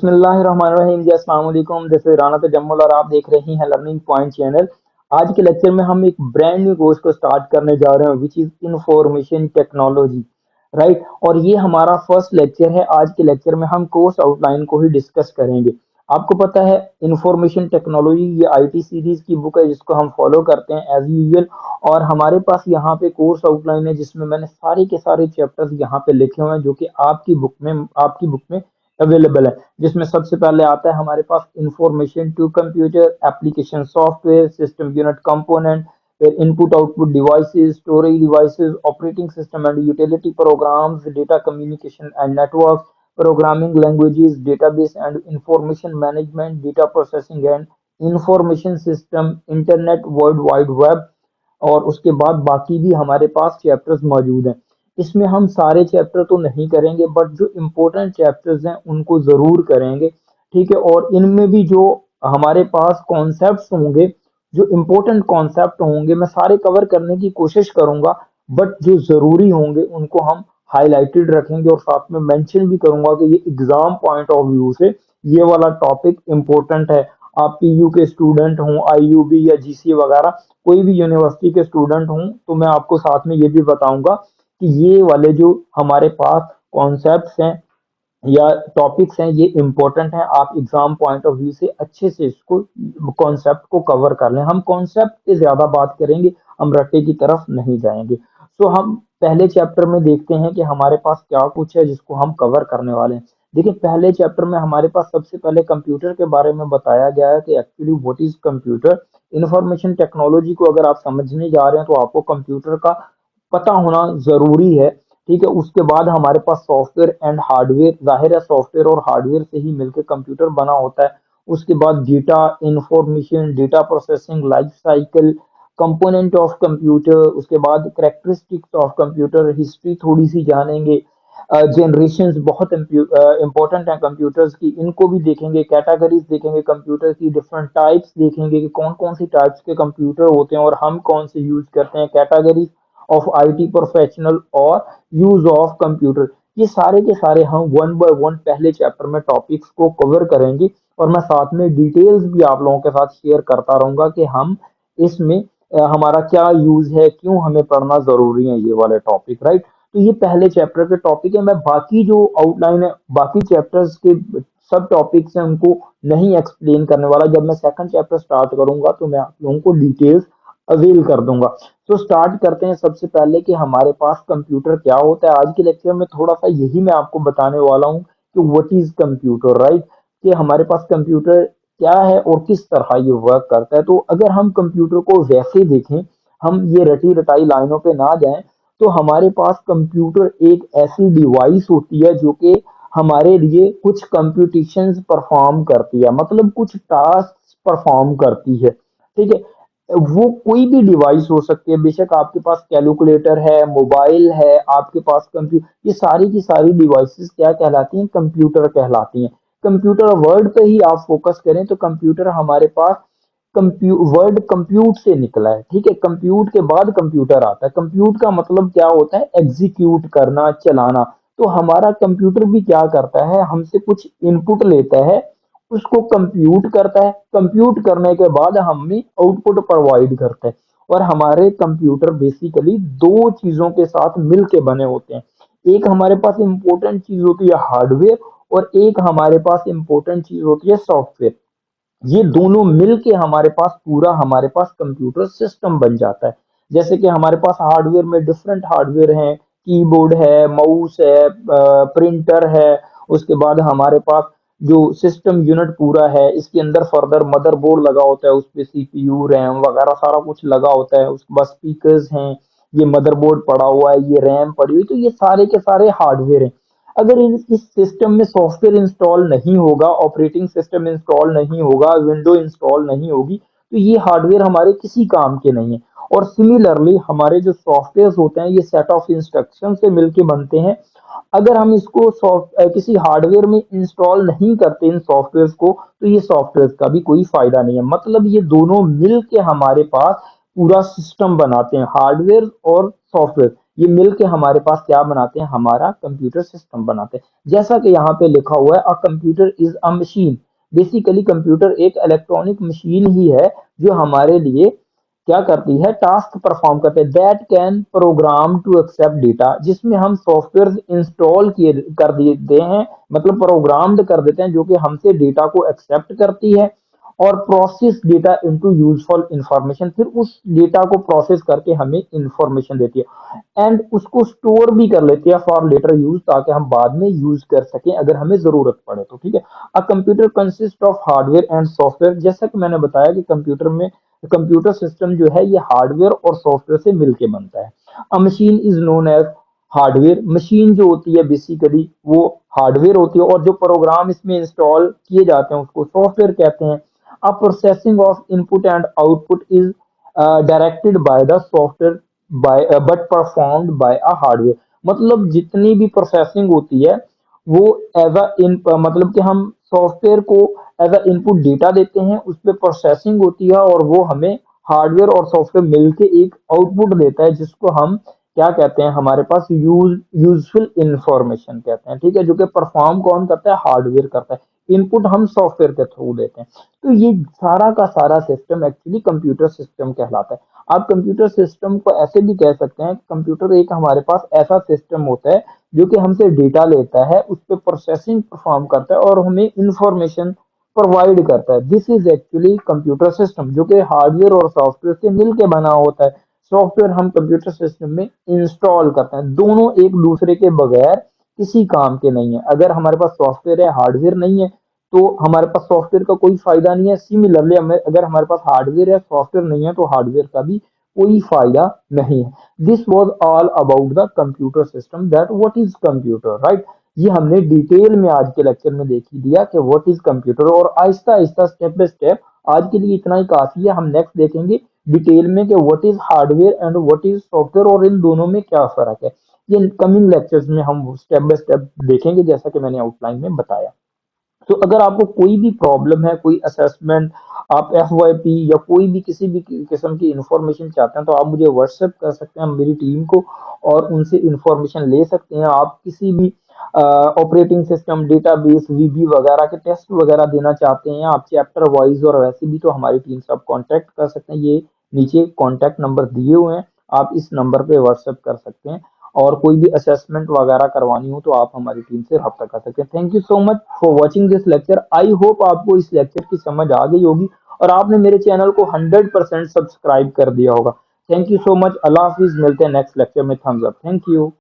बिस्मिल्लाहिर्रहमानिर्रहीम जी, अस्सलाम वालेकुम। दिस इज राना तजम्मुल और आप देख रहे हैं लर्निंग पॉइंट चैनल। आज के लेक्चर में हम एक ब्रांड न्यू कोर्स को स्टार्ट करने जा रहे हैं which is information technology, right. और ये हमारा फर्स्ट लेक्चर है। आज के लेक्चर में हम कोर्स आउटलाइन को ही डिस्कस करेंगे। आपको पता है इंफॉर्मेशन टेक्नोलॉजी ये आईटी सीरीज की बुक है जिसको हम फॉलो करते हैं एज यूजुअल। और हमारे पास यहाँ पे कोर्स आउटलाइन है जिसमें मैंने सारे के सारे चैप्टर्स यहाँ पे लिखे हुए हैं जो कि आपकी बुक में अवेलेबल है। जिसमें सबसे पहले आता है हमारे पास information to computer application software system unit component, फिर input output devices, storage devices, operating system and utility programs, data communication and network, programming languages, database and information management, data processing and information system, internet world wide web. और उसके बाद बाकी भी हमारे पास chapters मौजूद हैं। इसमें हम सारे चैप्टर तो नहीं करेंगे बट जो इम्पोर्टेंट चैप्टर्स हैं उनको ज़रूर करेंगे, ठीक है। और इनमें भी जो हमारे पास कॉन्सेप्ट्स होंगे, जो इम्पोर्टेंट कॉन्सेप्ट होंगे, मैं सारे कवर करने की कोशिश करूंगा। बट जो ज़रूरी होंगे उनको हम हाईलाइटेड रखेंगे और साथ में मेंशन भी करूंगा कि ये एग्जाम पॉइंट ऑफ व्यू से ये वाला टॉपिक इम्पोर्टेंट है। आप पीयू के स्टूडेंट हों, आईयूबी या जीसी वगैरह कोई भी यूनिवर्सिटी के स्टूडेंट हूँ तो मैं आपको साथ में ये भी बताऊंगा कि ये वाले जो हमारे पास कॉन्सेप्ट्स हैं या टॉपिक्स हैं ये इंपॉर्टेंट हैं। आप एग्जाम पॉइंट ऑफ व्यू से अच्छे से इसको कॉन्सेप्ट को कवर कर लें। हम कॉन्सेप्ट पे ज्यादा बात करेंगे, हम रट्टे की तरफ नहीं जाएंगे। सो हम पहले चैप्टर में देखते हैं कि हमारे पास क्या कुछ है जिसको हम कवर करने वाले हैं। देखिए पहले चैप्टर में हमारे पास सबसे पहले कंप्यूटर के बारे में बताया गया है कि actually what is computer. Information technology को अगर आप समझने जा रहे हैं तो आपको कंप्यूटर का पता होना जरूरी है, ठीक है। उसके बाद हमारे पास सॉफ्टवेयर एंड हार्डवेयर, जाहिर है सॉफ्टवेयर और हार्डवेयर से ही मिलकर कंप्यूटर बना होता है। उसके बाद data information, data processing life cycle, component of computer, उसके बाद करेक्टरिस्टिक्स ऑफ कंप्यूटर, हिस्ट्री थोड़ी सी जानेंगे। जनरेशंस बहुत इंपॉर्टेंट हैं कंप्यूटर्स की, इनको भी देखेंगे। कैटेगरीज देखेंगे कंप्यूटर की, डिफरेंट टाइप्स देखेंगे कि कौन कौन सी टाइप्स के कंप्यूटर होते हैं और हम कौन से यूज करते हैं। कैटेगरीज ऑफ आईटी प्रोफेशनल और यूज ऑफ कंप्यूटर, ये सारे के सारे हम वन बाय वन पहले चैप्टर में टॉपिक्स को कवर करेंगे। और मैं साथ में डिटेल्स भी आप लोगों के साथ शेयर करता रहूंगा कि हम इसमें हमारा क्या यूज है, क्यों हमें पढ़ना जरूरी है ये वाले टॉपिक, राइट। तो ये पहले चैप्टर के टॉपिक है। मैं बाकी जो आउटलाइन है, बाकी चैप्टर्स के सब टॉपिक्स हैं उनको नहीं एक्सप्लेन करने वाला। जब मैं सेकंड चैप्टर स्टार्ट करूंगा तो मैं आप लोगों को डिटेल्स अवेल कर दूंगा। तो स्टार्ट करते हैं सबसे पहले कि हमारे पास कंप्यूटर क्या होता है। आज के लेक्चर में थोड़ा सा यही मैं आपको बताने वाला हूँ कि व्हाट इज कंप्यूटर, राइट। कि हमारे पास कंप्यूटर क्या है और किस तरह ये वर्क करता है। तो अगर हम कंप्यूटर को वैसे देखें, हम ये रटी रटाई लाइनों पे ना जाएं, तो हमारे पास कंप्यूटर एक ऐसी डिवाइस होती है जो कि हमारे लिए कुछ कंप्यूटेशंस परफॉर्म करती है, मतलब कुछ टास्क परफॉर्म करती है, ठीक है। वो कोई भी डिवाइस हो सकती है, बेशक आपके पास कैलकुलेटर है, मोबाइल है, आपके पास कंप्यूटर, ये सारी की सारी डिवाइसेस क्या कहलाती हैं, कंप्यूटर कहलाती हैं। कंप्यूटर वर्ड पे ही आप फोकस करें तो कंप्यूटर हमारे पास वर्ड कंप्यूट से निकला है, ठीक है। कंप्यूट के बाद कंप्यूटर आता है। कंप्यूट का मतलब क्या होता है, एग्जीक्यूट करना, चलाना। तो हमारा कंप्यूटर भी क्या करता है, हमसे कुछ इनपुट लेता है, उसको कंप्यूट करता है, कंप्यूट करने के बाद हमें आउटपुट प्रोवाइड करता है। और हमारे कंप्यूटर बेसिकली दो चीजों के साथ मिलके बने होते हैं। एक हमारे पास इंपॉर्टेंट चीज होती है हार्डवेयर और एक हमारे पास इंपॉर्टेंट चीज होती है सॉफ्टवेयर। ये दोनों मिलके हमारे पास कंप्यूटर सिस्टम बन जाता है। जैसे कि हमारे पास हार्डवेयर में डिफरेंट हार्डवेयर हैं, कीबोर्ड है, माउस है, प्रिंटर है। उसके बाद हमारे पास जो सिस्टम यूनिट पूरा है, इसके अंदर फर्दर मदरबोर्ड लगा होता है, उस पे सीपीयू रैम वगैरह सारा कुछ लगा होता है। उसके बाद स्पीकर्स हैं, ये मदरबोर्ड पड़ा हुआ है, ये रैम पड़ी हुई, तो ये सारे के सारे हार्डवेयर हैं। अगर इस सिस्टम में सॉफ्टवेयर इंस्टॉल नहीं होगा, ऑपरेटिंग सिस्टम इंस्टॉल नहीं होगा, विंडो इंस्टॉल नहीं होगी, तो ये हार्डवेयर हमारे किसी काम के नहीं है। और सिमिलरली हमारे जो सॉफ्टवेयर होते हैं ये सेट ऑफ इंस्ट्रक्शन से मिलके बनते हैं। अगर हम इसको किसी हार्डवेयर में इंस्टॉल नहीं करते इन सॉफ्टवेयर को, तो ये सॉफ्टवेयर का भी कोई फायदा नहीं है। मतलब ये दोनों मिलके हमारे पास पूरा सिस्टम बनाते हैं, हार्डवेयर और सॉफ्टवेयर। ये मिल के हमारे पास क्या बनाते हैं, हमारा कंप्यूटर सिस्टम बनाते हैं। जैसा कि यहाँ पे लिखा हुआ है, a computer is a machine. Basically computer एक इलेक्ट्रॉनिक मशीन ही है जो हमारे लिए क्या करती है, टास्क परफॉर्म करते हैं। That can program to accept data, जिसमें हम सॉफ्टवेयर इंस्टॉल किए कर देते हैं, मतलब प्रोग्राम्ड कर देते हैं, जो कि हमसे डेटा को एक्सेप्ट करती है और process data into useful information, फिर उस डेटा को प्रोसेस करके हमें इंफॉर्मेशन देती है एंड उसको स्टोर भी कर लेती है फॉर लेटर यूज, ताकि हम बाद में यूज कर सकें अगर हमें जरूरत पड़े तो। ठीक है। A computer consist of hardware and software. जैसा कि मैंने बताया कि कंप्यूटर सिस्टम जो है ये हार्डवेयर और सॉफ्टवेयर से मिलके बनता है। A machine is known as hardware. Machine जो होती है बेसिकली वो हार्डवेयर होती है, और जो प्रोग्राम इसमें इंस्टॉल किए जाते हैं उसको सॉफ्टवेयर कहते हैं। A processing of input and output is directed by the software by but performed by a hardware. मतलब जितनी भी प्रोसेसिंग होती है वो एज अ इन मतलब कि हम सॉफ्टवेयर को एज अ इनपुट डेटा देते हैं, उस पर प्रोसेसिंग होती है और वो हमें हार्डवेयर और सॉफ्टवेयर मिलके एक आउटपुट देता है, जिसको हम क्या कहते हैं, हमारे पास यूजफुल इंफॉर्मेशन कहते हैं। ठीक है। जो कि परफॉर्म कौन करता है, हार्डवेयर करता है। इनपुट हम सॉफ्टवेयर के थ्रू देते हैं। तो ये सारा का सारा सिस्टम एक्चुअली कंप्यूटर सिस्टम कहलाता है। आप कंप्यूटर सिस्टम को ऐसे भी कह सकते हैं, कंप्यूटर एक हमारे पास ऐसा सिस्टम होता है जो कि हमसे डेटा लेता है, उस पर प्रोसेसिंग परफॉर्म करता है और हमें इंफॉर्मेशन प्रोवाइड करता है। This is actually computer system, जो कि हार्डवेयर और सॉफ्टवेयर से मिलके बना होता है। सॉफ्टवेयर हम कंप्यूटर सिस्टम में इंस्टॉल करते हैं। दोनों एक दूसरे के बगैर किसी काम के नहीं है। अगर हमारे पास सॉफ्टवेयर है, हार्डवेयर नहीं है, तो हमारे पास सॉफ्टवेयर का कोई फायदा नहीं है। सिमिलरली हमें अगर हमारे पास हार्डवेयर है, सॉफ्टवेयर नहीं है, तो हार्डवेयर का भी कोई फायदा नहीं है। This was all about the computer system, that what is computer, right. ये हमने डिटेल में आज के लेक्चर में देख ही दिया कि व्हाट इज कंप्यूटर, और Aahista Aahista step by step आज के लिए इतना ही काफी है। हम नेक्स्ट देखेंगे डिटेल में कि what is hardware and what is software और इन दोनों में क्या फर्क है। ये कमिंग लेक्चर्स में हम स्टेप बाय स्टेप देखेंगे, जैसा कि मैंने आउटलाइन में बताया। तो अगर आपको कोई भी प्रॉब्लम है, कोई असेसमेंट, आप FYP या कोई भी किसी भी किस्म की इंफॉर्मेशन चाहते हैं, तो आप मुझे व्हाट्सएप कर सकते हैं, मेरी टीम को, और उनसे इंफॉर्मेशन ले सकते हैं। आप किसी भी ऑपरेटिंग सिस्टम, डेटाबेस, VB वगैरह के टेस्ट वगैरह देना चाहते हैं, आप चैप्टर वाइज और वैसे भी, तो हमारी टीम से आप कांटेक्ट कर सकते हैं। ये नीचे कांटेक्ट नंबर दिए हुए हैं, आप इस नंबर पे व्हाट्सएप कर सकते हैं। और कोई भी असेसमेंट वगैरह करवानी हो तो आप हमारी टीम से रब्ता कर सकते हैं। Thank you so much for watching this lecture. I hope आपको इस लेक्चर की समझ आ गई होगी और आपने मेरे चैनल को 100% सब्सक्राइब कर दिया होगा। Thank you so much. अल्लाह हाफिज। मिलते हैं नेक्स्ट लेक्चर में। Thumbs up. Thank you.